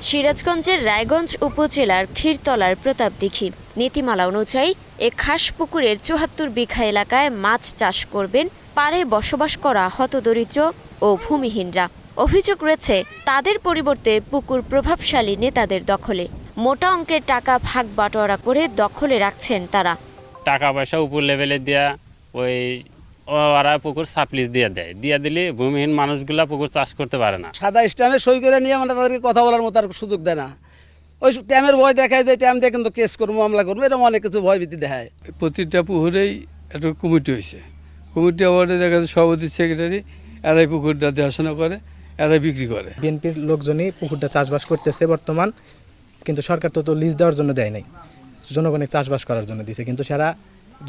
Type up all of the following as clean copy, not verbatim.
সিরাজগঞ্জের রায়গঞ্জ উপজেলার ক্ষীরতলার প্রতাপদিঘি নীতিমালা অনুযায়ী এ খাস পুকুরের ৭৪ বিঘা এলাকায় মাছ চাষ করবেন পাড়ে বসবাস করা হতদরিদ্র ও ভূমিহীনরা। অভিযোগ রয়েছে তাদের পরিবর্তে পুকুর প্রভাবশালী নেতাদের দখলে। মোটা অঙ্কের টাকা ভাগ বাটোয়ারা করে দখলে রাখছেন তারা। টাকা পয়সা উপর লেভেলে দেয়া ওরা পুকুর সাপ্লিস দিয়ে দিলে ভূমিহীন মানুষগুলা পুকুর চাষ করতে পারে না। সাদা স্ট্যাম্পে সই করে নিয়ে মানে তাদেরকে কথা বলার মতো আর সুযোগ দেয় না। ওই ট্যামের ভয় দেখায় যে ট্যাম দিয়ে কিন্তু কেস করবো, মামলা করবো, এরকম অনেক কিছু ভয়ভীতি দেখায়। প্রতিটা পুকুরেই একটা কমিটি হয়েছে। কমিটি আওয়ার্ডে দেখা যাচ্ছে সভাপতি সেক্রেটারি এরাই পুকুরটা দেখাশোনা করে, এরাই বিক্রি করে। বিএনপির লোকজনই পুকুরটা চাষবাস করতেছে বর্তমান, কিন্তু সরকার তো লিজ দেওয়ার জন্য দেয় নাই, জনগণের চাষবাস করার জন্য দিছে, কিন্তু সারা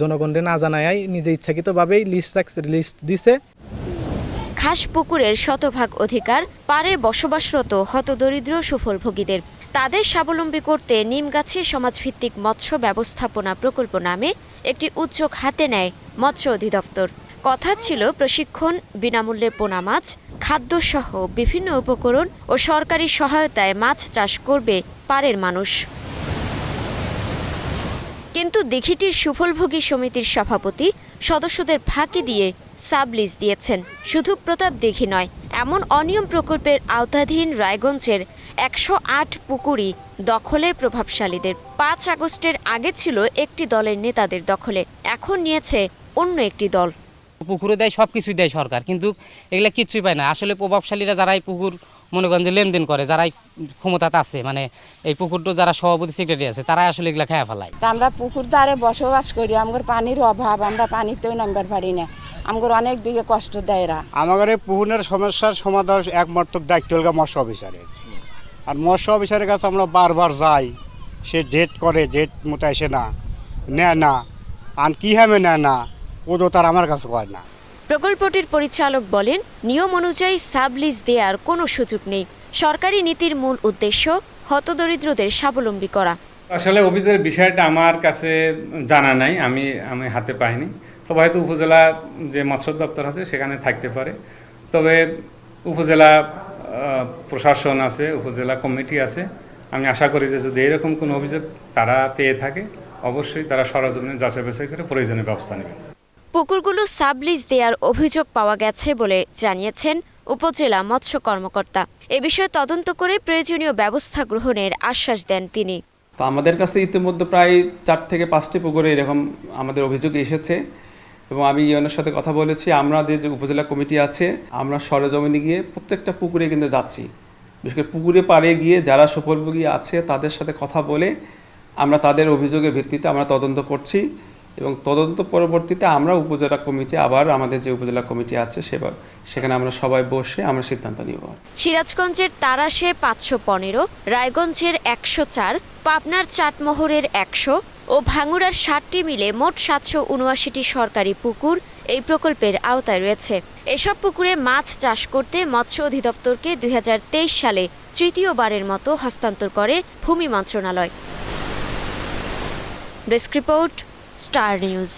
জনগণকে না জানায় নিজে ইচ্ছাকৃতভাবেই লিস্ট দিছে। খাস পুকুরের শতভাগ অধিকার পাড়ে বসবাসরত হতদরিদ্র সুফলভোগীদের। তাদের স্বাবলম্বী করতে নিমগাছি সমাজভিত্তিক মৎস্য ব্যবস্থাপনা প্রকল্প নামে একটি উদ্যোগ হাতে নেয় মৎস্য অধিদপ্তর। কথা ছিল প্রশিক্ষণ, বিনামূল্যে পোনা মাছ, খাদ্যসহ বিভিন্ন উপকরণ ও সরকারি সহায়তায় মাছ চাষ করবে পাড়ের মানুষ। কিন্তু দিঘিটির সুফলভোগী সমিতির সভাপতি সদস্যদের ফাঁকি দিয়ে সাবলিজ দিয়েছেন। শুধু প্রতাপদিঘি নয়, এমন অনিয়ম প্রকল্পের আওতাধীন রায়গঞ্জের ১০৮ পুকুরই দখলে প্রভাবশালীদের। ৫ আগস্টের আগে ছিল একটি দলের নেতাদের দখলে, এখন নিয়েছে অন্য একটি দল। পুকুরে দেয়, সব কিছুই দেয় সরকার, কিন্তু এগুলা কিচ্ছুই পায় না। আসলে প্রভাবশালীরা যারা এই পুকুর মনে করেন যে লেনদেন করে, যারা ক্ষমতাতে আছে, মানে এই পুকুরটা যারা সভাপতি সেক্রেটারি আছে, তারা আসলে এগুলা খেয়ে ফেলায়। আমরা পুকুর ধারে বসবাস করি, আমাদের পানির অভাব, আমরা পানিতেও নামবার পারি না, আমাদের অনেক দিকে কষ্ট দেয় এরা। আমাদের এই পুকুরের সমস্যার সমাধান একমাত্র দায়িত্ব হল মৎস্য অফিসারের। আর মৎস্য অফিসারের কাছে আমরা বারবার যাই, সে ডেট করে, ডেট মতো এসে নেয় না, আর কি হামে নেয় না, ও তো তার আমার কাছে কয় না। প্রকল্পটির পরিচালক বলেন, নিয়ম অনুযায়ী সাবলিজ দেওয়ার কোনো সুযোগ নেই। সরকারি নীতির মূল উদ্দেশ্য হতদরিদ্রদের স্বাবলম্বী করা। আসলে অফিসের বিষয়টা আমার কাছে জানা নাই, আমি হাতে পাইনি। তবে হয়তো উপজেলা যে মৎস্য দপ্তর আছে সেখানে থাকতে পারে। তবে উপজেলা প্রশাসন আছে, উপজেলা কমিটি আছে, আমি আশা করি যে যদি এরকম কোনো অভিযোগ তারা পেয়ে থাকে, অবশ্যই তারা সরজমিনে যাচাই বাছাই করে প্রয়োজনীয় ব্যবস্থা নেবে। পুকুরগুলো সাবলিজ দেওয়ার অভিযোগ পাওয়া গেছে বলে জানিয়েছেন উপজেলা মৎস্য কর্মকর্তা। এ বিষয়ে তদন্ত করে প্রয়োজনীয় ব্যবস্থা গ্রহণের আশ্বাস দেন তিনি। তো আমাদের কাছে ইতিমধ্যে প্রায় ৪ থেকে ৫টি পুকুরে এরকম আমাদের অভিযোগ এসেছে, এবং আমি ইউএনের সাথে কথা বলেছি। আমরা যে উপজেলা কমিটি আছে, আমরা সরেজমিনে গিয়ে প্রত্যেকটা পুকুরে কিন্তু যাচ্ছি। বিশেষ করে পুকুরে পাড়ে গিয়ে যারা সুফলভোগী আছে তাদের সাথে কথা বলে আমরা তাদের অভিযোগের ভিত্তিতে আমরা তদন্ত করছি, এবং তদন্ত পরবর্তীতে আমরা উপজেলা কমিটি, আবার আমাদের যে উপজেলা কমিটি আছে সেখানে আমরা সবাই বসে আমরা সিদ্ধান্ত নিব। সিরাজগঞ্জের তারাশে ৫১৫, রায়গঞ্জের ১০৪, পাবনার চাটমোহরের ১০০ ও ভাঙ্গুড়ার ৬০টি মিলে মোট ৭৭৯টি সরকারি পুকুর এই প্রকল্পের আওতায় রয়েছে। এসব পুকুরে মাছ চাষ করতে মৎস্য অধিদপ্তরকে ২০২৩ সালে তৃতীয়বারের মতো হস্তান্তর করে ভূমি মন্ত্রণালয়। Desk report, star news.